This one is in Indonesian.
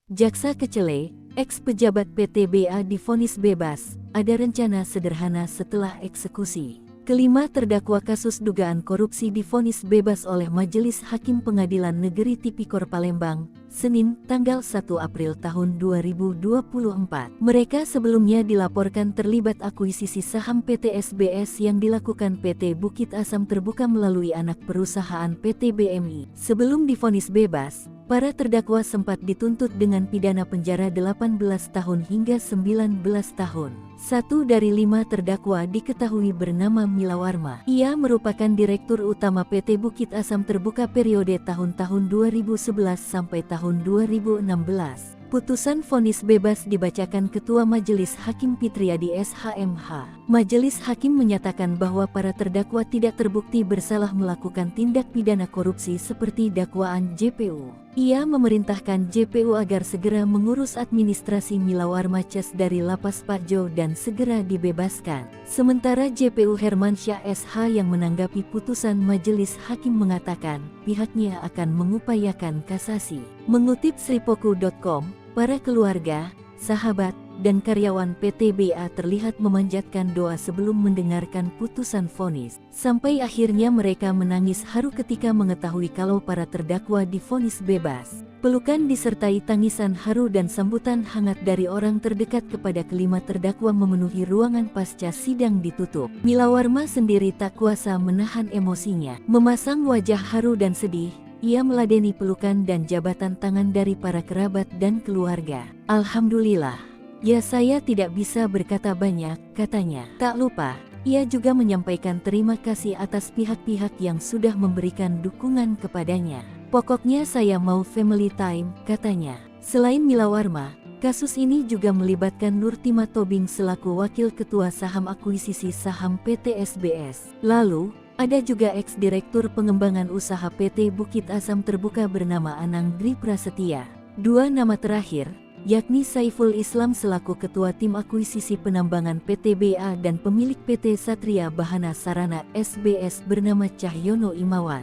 Jaksa Kecele, ex-pejabat PT BA divonis bebas, ada rencana sederhana setelah eksekusi. Kelima terdakwa kasus dugaan korupsi divonis bebas oleh Majelis Hakim Pengadilan Negeri Tipikor Palembang, Senin, tanggal 1 April tahun 2024. Mereka sebelumnya dilaporkan terlibat akuisisi saham PT SBS yang dilakukan PT Bukit Asam Terbuka melalui anak perusahaan PT BMI. Sebelum divonis bebas, para terdakwa sempat dituntut dengan pidana penjara 18 tahun hingga 19 tahun. Satu dari 5 terdakwa diketahui bernama Milawarma. Ia merupakan Direktur Utama PT Bukit Asam Terbuka periode tahun-tahun 2011 sampai tahun 2016. Putusan vonis bebas dibacakan Ketua Majelis Hakim Fitriadi SHMH. Majelis Hakim menyatakan bahwa para terdakwa tidak terbukti bersalah melakukan tindak pidana korupsi seperti dakwaan JPU. Ia memerintahkan JPU agar segera mengurus administrasi Milawarma Ces dari Lapas Pajo dan segera dibebaskan. Sementara JPU Hermansyah SH yang menanggapi putusan Majelis Hakim mengatakan pihaknya akan mengupayakan kasasi. Mengutip sripoku.com, para keluarga, sahabat, dan karyawan PT BA terlihat memanjatkan doa sebelum mendengarkan putusan vonis. Sampai akhirnya mereka menangis haru ketika mengetahui kalau para terdakwa divonis bebas. Pelukan disertai tangisan haru dan sambutan hangat dari orang terdekat kepada kelima terdakwa memenuhi ruangan pasca sidang ditutup. Milawarma sendiri tak kuasa menahan emosinya. Memasang wajah haru dan sedih, ia meladeni pelukan dan jabatan tangan dari para kerabat dan keluarga. Alhamdulillah. Ya, saya tidak bisa berkata banyak, katanya. Tak lupa, ia juga menyampaikan terima kasih atas pihak-pihak yang sudah memberikan dukungan kepadanya. Pokoknya saya mau family time, katanya. Selain Milawarma, kasus ini juga melibatkan Nurtima Tobing selaku Wakil Ketua Saham Akuisisi Saham PT SBS. Lalu, ada juga ex-direktur pengembangan usaha PT Bukit Asam Terbuka bernama Anang Dwi Prasetya. Dua nama terakhir, yakni Saiful Islam selaku Ketua Tim Akuisisi Penambangan PT BA dan pemilik PT Satria Bahana Sarana SBS bernama Cahyono Imawan.